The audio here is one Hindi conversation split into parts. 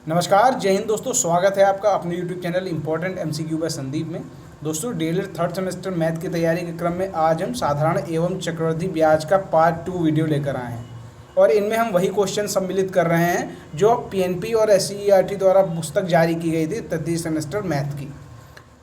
नमस्कार, जय हिंद दोस्तों। स्वागत है आपका अपने YouTube channel important MCQ by Sandeep में। दोस्तों, डेली थर्ड सेमेस्टर मैथ की तैयारी के क्रम में आज हम साधारण एवं चक्रवृद्धि ब्याज का पार्ट 2 वीडियो लेकर आए हैं और इनमें हम वही क्वेश्चन सम्मिलित कर रहे हैं जो PNP और SCERT द्वारा पुस्तक जारी की गई थी तृतीय सेमेस्टर मैथ की।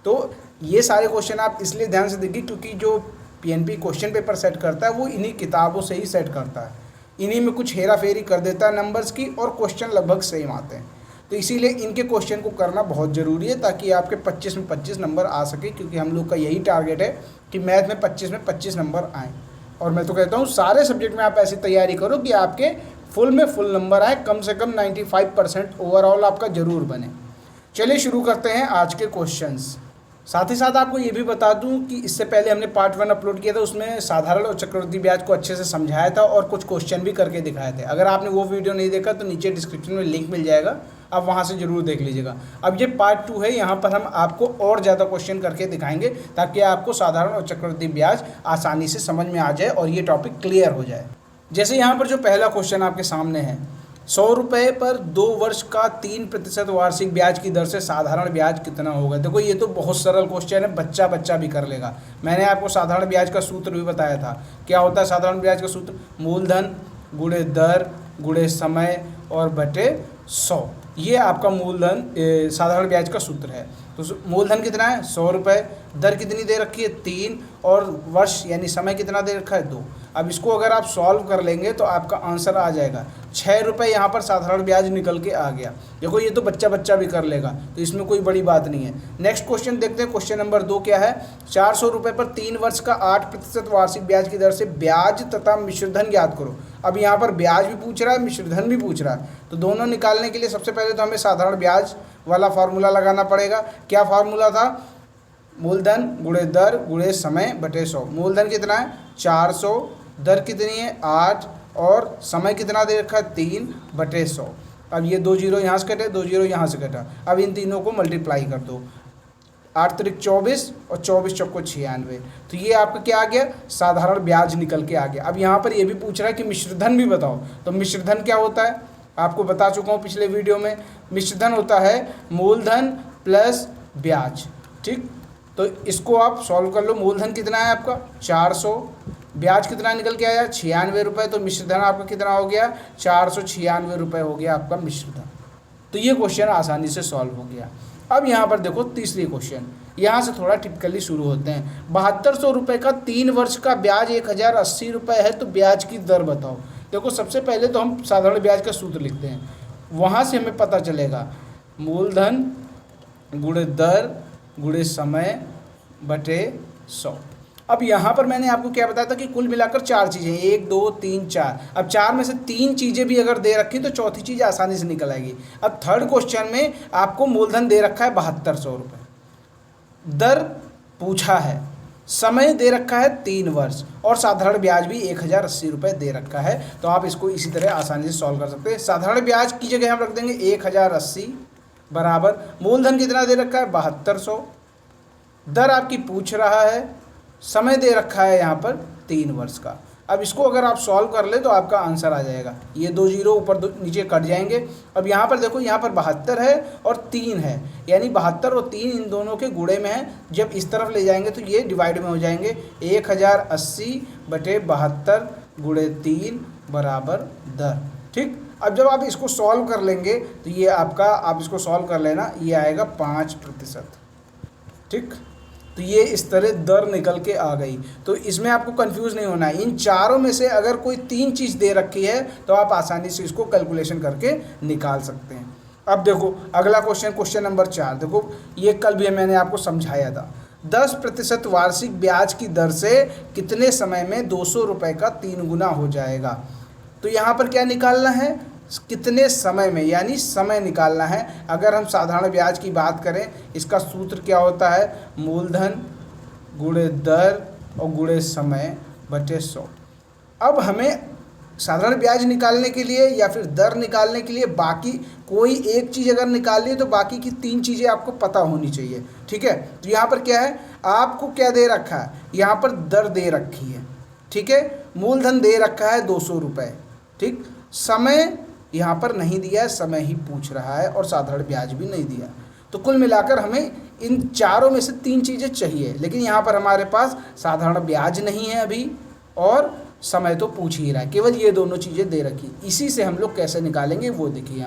तो ये सारे क्वेश्चन आप इसलिए ध्यान से देखिए क्योंकि जो PNP क्वेश्चन पेपर सेट करता है वो इन्हीं किताबों से ही सेट करता है। इन्हीं में कुछ हेरा फेरी कर देता है नंबर्स की और क्वेश्चन लगभग सेम आते हैं। तो इसीलिए इनके क्वेश्चन को करना बहुत ज़रूरी है ताकि आपके 25 में 25 नंबर आ सके, क्योंकि हम लोग का यही टारगेट है कि मैथ में 25 नंबर आएँ। और मैं तो कहता हूँ सारे सब्जेक्ट में आप ऐसी तैयारी करो कि आपके फुल में फुल नंबर आए, कम से कम 95% ओवरऑल आपका ज़रूर बने। चलिए शुरू करते हैं आज के क्वेश्चंस। साथ ही साथ आपको ये भी बता दूं कि इससे पहले हमने पार्ट 1 अपलोड किया था, उसमें साधारण और चक्रवृद्धि ब्याज को अच्छे से समझाया था और कुछ क्वेश्चन भी करके दिखाए थे। अगर आपने वो वीडियो नहीं देखा तो नीचे डिस्क्रिप्शन में लिंक मिल जाएगा, आप वहाँ से ज़रूर देख लीजिएगा। अब ये पार्ट 2 है, यहाँ पर हम आपको और ज़्यादा क्वेश्चन करके दिखाएंगे ताकि आपको साधारण और चक्रवृद्धि ब्याज आसानी से समझ में आ जाए और ये टॉपिक क्लियर हो जाए। जैसे यहाँ पर जो पहला क्वेश्चन आपके सामने है, 100 रुपये पर 2 वर्ष का 3% वार्षिक ब्याज की दर से साधारण ब्याज कितना होगा। देखो ये तो बहुत सरल क्वेश्चन है, बच्चा भी कर लेगा। मैंने आपको साधारण ब्याज का सूत्र भी बताया था। क्या होता है साधारण ब्याज का सूत्र? मूलधन गुणे दर गुणे समय और बटे 100। ये आपका मूलधन साधारण ब्याज का सूत्र है। तो मूलधन कितना है? 100 रुपये। दर कितनी दे रखी है? 3। और वर्ष यानी समय कितना दे रखा है? 2। अब इसको अगर आप सॉल्व कर लेंगे तो आपका आंसर आ जाएगा 6 रुपये। यहाँ पर साधारण ब्याज निकल के आ गया। देखो ये तो बच्चा भी कर लेगा, तो इसमें कोई बड़ी बात नहीं है। नेक्स्ट क्वेश्चन देखते हैं। क्वेश्चन नंबर 2 क्या है? 400 रुपये पर 3 वर्ष का 8% वार्षिक ब्याज की दर से ब्याज तथा मिश्रधन ज्ञात करो। अब यहाँ पर ब्याज भी पूछ रहा है, मिश्रधन भी पूछ रहा है, तो दोनों निकालने के लिए सबसे पहले तो हमें साधारण ब्याज वाला फार्मूला लगाना पड़ेगा। क्या फार्मूला था? मूलधन गुणे दर गुणे समय बटे 100। मूलधन कितना है? 400। दर कितनी है? 8। और समय कितना दे रखा है? 3 बटे 100। अब ये 2 जीरो यहाँ से कटे, 2 जीरो यहाँ से कटा। अब इन तीनों को मल्टीप्लाई कर दो। 8 त्रिक 24 और 24 चौको 96। तो ये आपका क्या आ गया? साधारण ब्याज निकल के आ गया। अब यहाँ पर ये भी पूछ रहा है कि मिश्रधन भी बताओ। तो मिश्रधन क्या होता है? आपको बता चुका हूँ पिछले वीडियो में। मिश्रधन होता है मूलधन प्लस ब्याज। ठीक, तो इसको आप सॉल्व कर लो। मूलधन कितना है आपका? 400। ब्याज कितना निकल के आया? 96 रुपये। तो मिश्रधन आपका कितना हो गया? 496 रुपये हो गया आपका मिश्रधन। तो ये क्वेश्चन आसानी से सॉल्व हो गया। अब यहाँ पर देखो तीसरी क्वेश्चन, यहाँ से थोड़ा टिपिकली शुरू होते हैं। 7200 रुपये का 3 वर्ष का ब्याज 1080 रुपये है, तो ब्याज की दर बताओ। देखो सबसे पहले तो हम साधारण ब्याज का सूत्र लिखते हैं, वहाँ से हमें पता चलेगा मूलधन गुणे दर गुणे समय बटे 100। अब यहाँ पर मैंने आपको क्या बताया था कि कुल मिलाकर 4 चीज़ें, 1 2 3 4। अब 4 में से 3 चीज़ें भी अगर दे रखी तो चौथी चीज़ आसानी से निकल आएगी। अब थर्ड क्वेश्चन में आपको मूलधन दे रखा है 7200 रुपये, दर पूछा है, समय दे रखा है 3 वर्ष और साधारण ब्याज भी 1080 रुपये दे रखा है। तो आप इसको इसी तरह आसानी से सॉल्व कर सकते हैं। साधारण ब्याज की जगह हम रख देंगे 1080 बराबर मूलधन कितना दे रखा है? 7200। दर आपकी पूछ रहा है, समय दे रखा है यहाँ पर 3 वर्ष का। अब इसको अगर आप सॉल्व कर ले तो आपका आंसर आ जाएगा। ये 2 जीरो ऊपर नीचे कट जाएंगे। अब यहाँ पर देखो, यहाँ पर 72 है और 3 है, यानी 72 और 3 इन दोनों के गुणे में है। जब इस तरफ ले जाएंगे तो ये डिवाइड में हो जाएंगे। 1080 बटे 72 गुणे 3 बराबर दर। ठीक, अब जब आप इसको सॉल्व कर लेंगे तो ये आपका, आप इसको सॉल्व कर लेना, ये आएगा 5%। ठीक, तो ये इस तरह दर निकल के आ गई। तो इसमें आपको कंफ्यूज नहीं होना है। इन चारों में से अगर कोई 3 चीज़ दे रखी है तो आप आसानी से इसको कैलकुलेशन करके निकाल सकते हैं। अब देखो अगला क्वेश्चन, क्वेश्चन नंबर 4। देखो ये कल भी मैंने आपको समझाया था। 10% वार्षिक ब्याज की दर से कितने समय में 200 रुपये का 3 गुना हो जाएगा। तो यहाँ पर क्या निकालना है? कितने समय में, यानी समय निकालना है। अगर हम साधारण ब्याज की बात करें, इसका सूत्र क्या होता है? मूलधन गुणे दर और गुणे समय बटे 100। अब हमें साधारण ब्याज निकालने के लिए या फिर दर निकालने के लिए बाकी कोई एक चीज़ अगर निकालनी है तो बाकी की 3 चीज़ें आपको पता होनी चाहिए। ठीक है, तो यहाँ पर क्या है? आपको क्या दे रखा है? यहाँ पर दर दे रखी है। ठीक है, मूलधन दे रखा है 200 रुपये। ठीक, समय यहाँ पर नहीं दिया है, समय ही पूछ रहा है और साधारण ब्याज भी नहीं दिया। तो कुल मिलाकर हमें इन चारों में से 3 चीज़ें चाहिए, लेकिन यहाँ पर हमारे पास साधारण ब्याज नहीं है अभी और समय तो पूछ ही रहा है, केवल ये दोनों चीज़ें दे रखी। इसी से हम लोग कैसे निकालेंगे वो देखिए।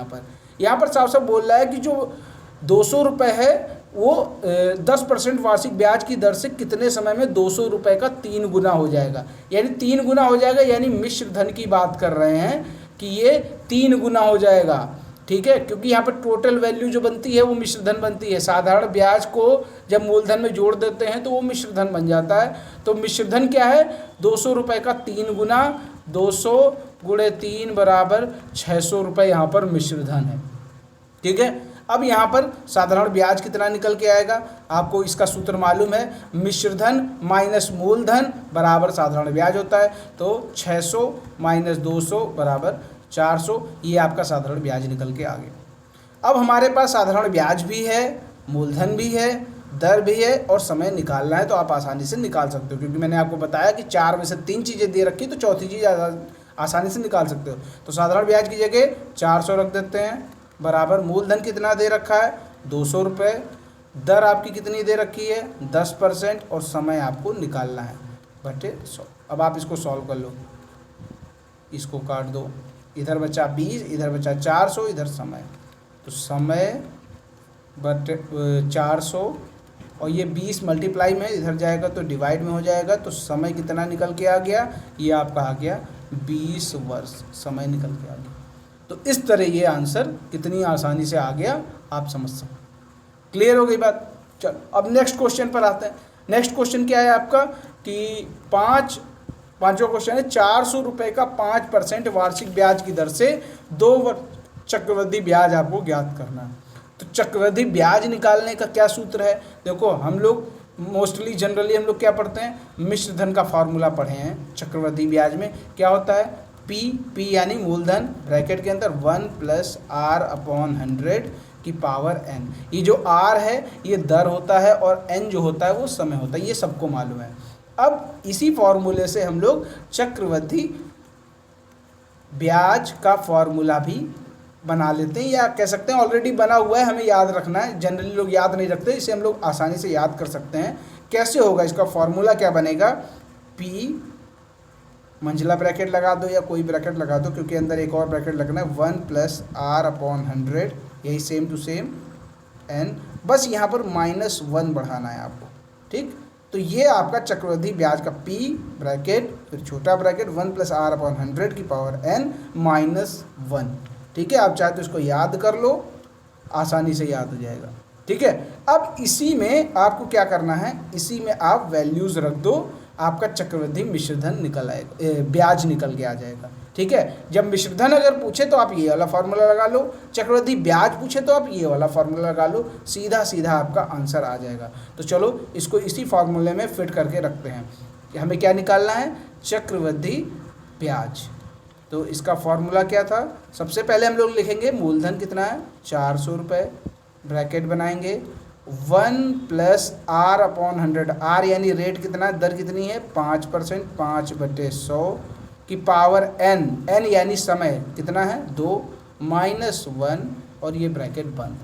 यहाँ पर साफ साफ बोल रहा है कि जो 200 रुपये है वो 10% वार्षिक ब्याज की दर से कितने समय में 200 रुपये का 3 गुना हो जाएगा, यानी 3 गुना हो जाएगा, यानी मिश्र धन की बात कर रहे हैं कि ये 3 गुना हो जाएगा। ठीक है, क्योंकि यहाँ पर टोटल वैल्यू जो बनती है वो मिश्र धन बनती है। साधारण ब्याज को जब मूलधन में जोड़ देते हैं तो वो मिश्र धन बन जाता है। तो मिश्र धन क्या है, 200 रुपये का 3 गुना, 200 गुणे 3 बराबर 600 रुपये यहाँ पर मिश्र धन है। ठीक है, अब यहाँ पर साधारण ब्याज कितना निकल के आएगा, आपको इसका सूत्र मालूम है, मिश्र धन माइनस मूलधन बराबर साधारण ब्याज होता है। तो 600 माइनस 200 बराबर 400, ये आपका साधारण ब्याज निकल के आ गया। अब हमारे पास साधारण ब्याज भी है, मूलधन भी है, दर भी है और समय निकालना है, तो आप आसानी से निकाल सकते हो, क्योंकि मैंने आपको बताया कि 4 में से 3 चीज़ें दे रखी, तो चौथी चीज़ आसानी से निकाल सकते हो। तो साधारण ब्याज की जगह 400 रख देते हैं, बराबर मूलधन कितना दे रखा है 200 रुपये, दर आपकी कितनी दे रखी है 10% और समय आपको निकालना है बटे 100। अब आप इसको सॉल्व कर लो, इसको काट दो, इधर बचा 20, इधर बचा 400, इधर समय, तो समय बटे 400 और ये 20 मल्टीप्लाई में इधर जाएगा तो डिवाइड में हो जाएगा, तो समय कितना निकल के आ गया, ये आपका आ गया 20 वर्ष समय निकल के आ गया। तो इस तरह ये आंसर कितनी आसानी से आ गया आप समझ सकते। क्लियर हो गई बात। चलो अब नेक्स्ट क्वेश्चन पर आते हैं। नेक्स्ट क्वेश्चन क्या है आपका कि पाँचवा क्वेश्चन है 400 रुपये का 5% वार्षिक ब्याज की दर से 2 वर्ष चक्रवृद्धि ब्याज आपको ज्ञात करना है। तो चक्रवृद्धि ब्याज निकालने का क्या सूत्र है, देखो हम लोग मोस्टली जनरली हम लोग क्या पढ़ते हैं, मिश्र धन का फार्मूला पढ़े हैं। चक्रवृद्धि ब्याज में क्या होता है, पी यानी मूलधन ब्रैकेट के अंदर 1 + R/100 की पावर n। ये जो r है ये दर होता है और n जो होता है वो समय होता है, ये सबको मालूम है। अब इसी फॉर्मूले से हम लोग चक्रवृद्धि ब्याज का फॉर्मूला भी बना लेते हैं, या कह सकते हैं ऑलरेडी बना हुआ है, हमें याद रखना है। जनरली लोग याद नहीं रखते, इसे हम लोग आसानी से याद कर सकते हैं। कैसे होगा, इसका फॉर्मूला क्या बनेगा, P मंझला ब्रैकेट लगा दो या कोई ब्रैकेट लगा दो, क्योंकि अंदर एक और ब्रैकेट लगना है, 1 + R/100, यही सेम टू सेम n, बस यहाँ पर -1 बढ़ाना है आपको। ठीक, तो ये आपका चक्रवृद्धि ब्याज का P ब्रैकेट फिर छोटा ब्रैकेट 1 + R/100 की पावर n -1। ठीक है, आप चाहे तो इसको याद कर लो, आसानी से याद हो जाएगा। ठीक है, अब इसी में आपको क्या करना है, इसी में आप वैल्यूज़ रख दो, आपका चक्रवृद्धि मिश्रधन निकल आएगा, ब्याज निकल के आ जाएगा। ठीक है, जब मिश्रधन अगर पूछे तो आप ये वाला फार्मूला लगा लो, चक्रवृद्धि ब्याज पूछे तो आप ये वाला फार्मूला लगा लो, सीधा सीधा आपका आंसर आ जाएगा। तो चलो इसको इसी फार्मूले में फिट करके रखते हैं कि हमें क्या निकालना है, चक्रवृद्धि ब्याज। तो इसका फार्मूला क्या था, सबसे पहले हम लोग लिखेंगे मूलधन कितना है 400 रुपये, ब्रैकेट बनाएंगे 1 + R/100, R यानी रेट कितना, दर कितनी है 5%, 5/100 की पावर n, n यानी समय कितना है 2 -1 और ये ब्रैकेट बंद।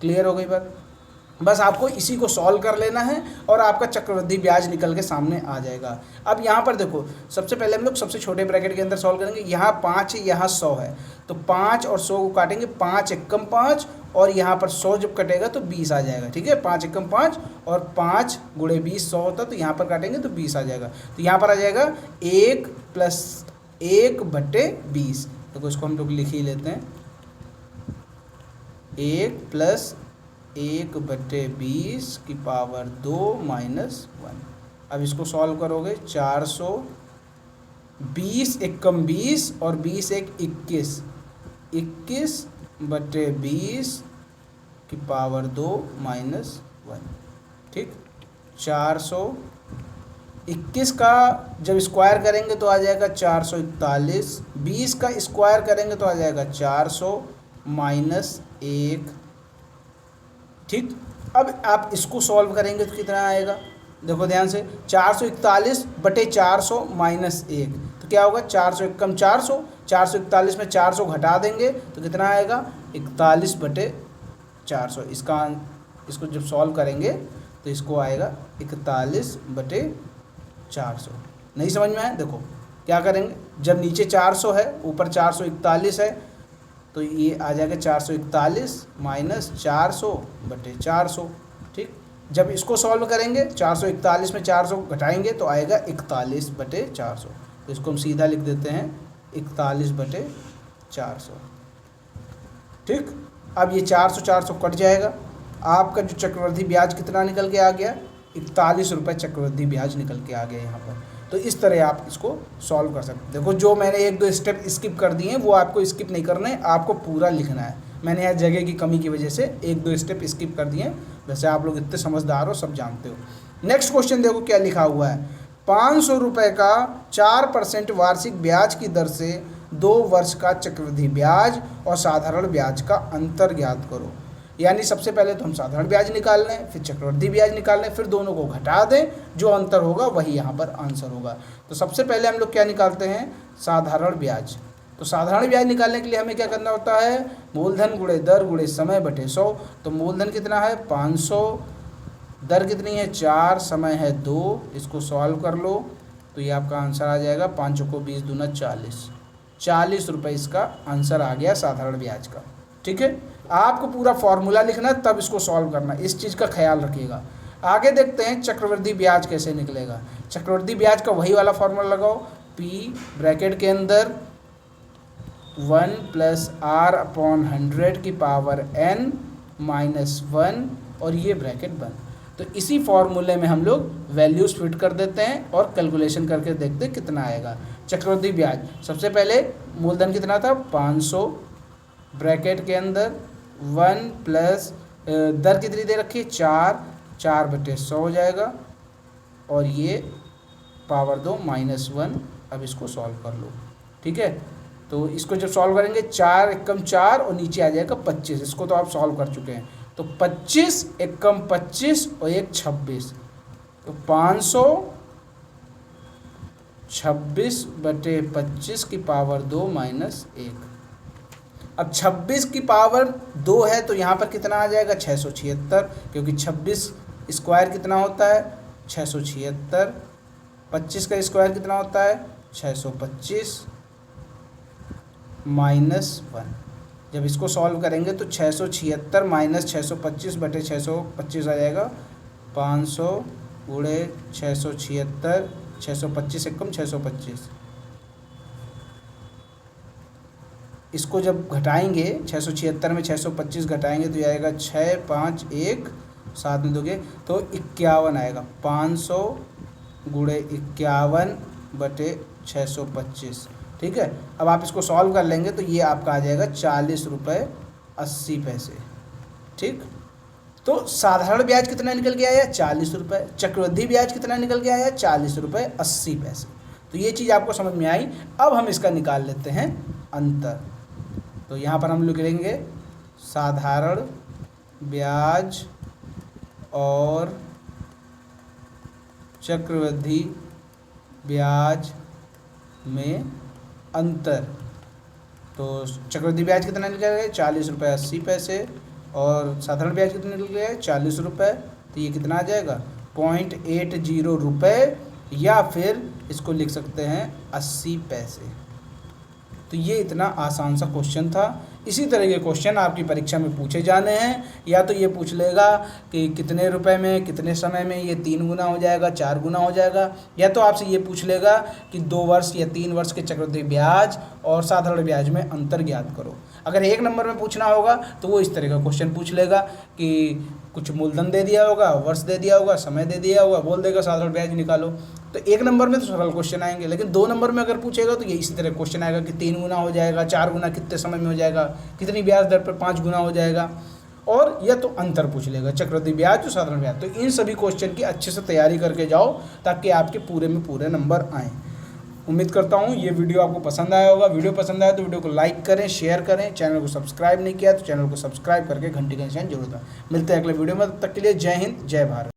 क्लियर हो गई बात। बस आपको इसी को सॉल्व कर लेना है और आपका चक्रवृद्धि ब्याज निकल के सामने आ जाएगा। अब यहाँ पर देखो, सबसे पहले हम लोग सबसे छोटे ब्रैकेट के अंदर सॉल्व करेंगे। यहाँ 5 है, यहाँ 100 है, तो 5 और 100 को काटेंगे, 5 एकम 5 और यहाँ पर 100 जब कटेगा तो 20 आ जाएगा। ठीक है, 5 एकम 5 और 5 × 20 100 होता, तो यहाँ पर काटेंगे तो 20 आ जाएगा। तो यहाँ पर आ जाएगा 1 + 1/20। तो इसको हम लोग लिख ही लेते हैं, 1 + 1/20 की पावर 2 -1। अब इसको सॉल्व करोगे, 400, 20 एकम 20 और 20 एक 21, 21/20 की पावर 2 -1। ठीक, 421 का जब स्क्वायर करेंगे तो आ जाएगा 441, 20 का स्क्वायर करेंगे तो आ जाएगा 400 -1। ठीक, अब आप इसको सॉल्व करेंगे तो कितना आएगा, देखो ध्यान से, 441/400 -1, तो क्या होगा, 400 एकम 400, 441 में 400 घटा देंगे तो कितना आएगा, 41/400। इसको जब सॉल्व करेंगे तो इसको आएगा 41/400। नहीं समझ में आया? देखो क्या करेंगे, जब नीचे 400 है ऊपर 441 है तो ये आ जाएगा 441 माइनस 400/400। ठीक, जब इसको सॉल्व करेंगे 441 में 400 घटाएंगे तो आएगा 41/400। तो इसको हम सीधा लिख देते हैं 41/400। ठीक, अब ये 400 कट जाएगा, आपका जो चक्रवृद्धि ब्याज कितना निकल के आ गया, 41 रुपये चक्रवृद्धि ब्याज निकल के आ गया यहाँ पर। तो इस तरह आप इसको सॉल्व कर सकते हैं। देखो जो मैंने 1-2 स्टेप स्किप कर दिए हैं वो आपको स्किप नहीं करने, आपको पूरा लिखना है। मैंने यहाँ जगह की कमी की वजह से 1-2 स्टेप स्किप कर दिए हैं, वैसे आप लोग इतने समझदार हो, सब जानते हो। नेक्स्ट क्वेश्चन देखो क्या लिखा हुआ है, 500 रुपये का 4% वार्षिक ब्याज की दर से 2 वर्ष का चक्रवृद्धि ब्याज और साधारण ब्याज का अंतर ज्ञात करो। यानी सबसे पहले तो हम साधारण ब्याज निकाल लें, फिर चक्रवृद्धि ब्याज निकाल लें, फिर दोनों को घटा दें, जो अंतर होगा वही यहाँ पर आंसर होगा। तो सबसे पहले हम लोग क्या निकालते हैं, साधारण ब्याज। तो साधारण ब्याज निकालने के लिए हमें क्या करना होता है, मूलधन गुणे दर गुणे समय बटे 100। तो मूलधन कितना है 500, दर कितनी है 4, समय है 2, इसको सॉल्व कर लो तो ये आपका आंसर आ जाएगा 5 को 20 दूना 40 रुपये इसका आंसर आ गया साधारण ब्याज का। ठीक है, आपको पूरा फॉर्मूला लिखना है तब इसको सॉल्व करना, इस चीज़ का ख्याल रखिएगा। आगे देखते हैं चक्रवृद्धि ब्याज कैसे निकलेगा। चक्रवृद्धि ब्याज का वही वाला फॉर्मूला लगाओ, P ब्रैकेट के अंदर 1 + R/100 (n-1) और ये ब्रैकेट बंद। तो इसी फॉर्मूले में हम लोग वैल्यूज फिट कर देते हैं और कैलकुलेशन करके देखते हैं कितना आएगा। चक्रवृद्धि ब्याज सबसे पहले मूलधन कितना था 500, ब्रैकेट के अंदर 1 प्लस दर कितनी दे रखी है 4/100 हो जाएगा, और ये पावर 2 -1। अब इसको सॉल्व कर लो। ठीक है, तो इसको जब सॉल्व करेंगे 4 एकम 4 और नीचे आ जाएगा 25। इसको तो आप सॉल्व कर चुके हैं। तो 25 एकम 25 और 1 26, तो 526/25 की पावर 2 -1। अब 26 की पावर 2 है तो यहाँ पर कितना आ जाएगा 676, क्योंकि 26 स्क्वायर कितना होता है 676, 25 का स्क्वायर कितना होता है 625 -1। जब इसको सॉल्व करेंगे तो 676 माइनस 625/625 आ जाएगा 500 गुणे 676, 625 एकम 625। इसको जब घटाएंगे 676 में 625 घटाएंगे तो ये आएगा 6, 5, 1, 7 में दोगे तो 51 आएगा। 500 गुणे 51/625। ठीक है, अब आप इसको सॉल्व कर लेंगे तो ये आपका आ जाएगा 40 रुपये 80 पैसे। ठीक, तो साधारण ब्याज कितना निकल के आया 40 रुपये, चक्रवृद्धि ब्याज कितना निकल के आया 40 रुपये 80 पैसे। तो ये चीज़ आपको समझ में आई। अब हम इसका निकाल लेते हैं अंतर। तो यहाँ पर हम लिख लेंगे साधारण ब्याज और चक्रवृद्धि ब्याज में अंतर। तो चक्रवृद्धि ब्याज कितना निकल गया 40 रुपये 80 पैसे, और साधारण ब्याज कितना निकल गया 40 रुपये। तो ये कितना आ जाएगा 0.80 रुपये, या फिर इसको लिख सकते हैं 80 पैसे। तो ये इतना आसान सा क्वेश्चन था। इसी तरह के क्वेश्चन आपकी परीक्षा में पूछे जाने हैं। या तो ये पूछ लेगा कि कितने रुपए में कितने समय में ये 3 गुना हो जाएगा, 4 गुना हो जाएगा, या तो आपसे ये पूछ लेगा कि 2 वर्ष या 3 वर्ष के चक्रवृद्धि ब्याज और साधारण ब्याज में अंतर ज्ञात करो। अगर 1 नंबर में पूछना होगा तो वो इस तरह का क्वेश्चन पूछ लेगा कि कुछ मूलधन दे दिया होगा, वर्ष दे दिया होगा, समय दे दिया होगा, बोल देगा साधारण ब्याज निकालो। तो 1 नंबर में तो सरल क्वेश्चन आएंगे, लेकिन 2 नंबर में अगर पूछेगा तो ये इसी तरह क्वेश्चन आएगा कि 3 गुना हो जाएगा, 4 गुना कितने समय में हो जाएगा, कितनी ब्याज दर पर 5 गुना हो जाएगा, और या तो अंतर पूछ लेगा चक्रवृद्धि ब्याज और साधारण ब्याज। तो इन सभी क्वेश्चन की अच्छे से तैयारी करके जाओ ताकि आपके पूरे में पूरे नंबर आएँ। उम्मीद करता हूँ ये वीडियो आपको पसंद आया होगा। वीडियो पसंद आया तो वीडियो को लाइक करें, शेयर करें। चैनल को सब्सक्राइब नहीं किया तो चैनल को सब्सक्राइब करके घंटी का निशान जरूर दबाएं। मिलते हैं अगले वीडियो में, तब तक के लिए जय हिंद, जय भारत।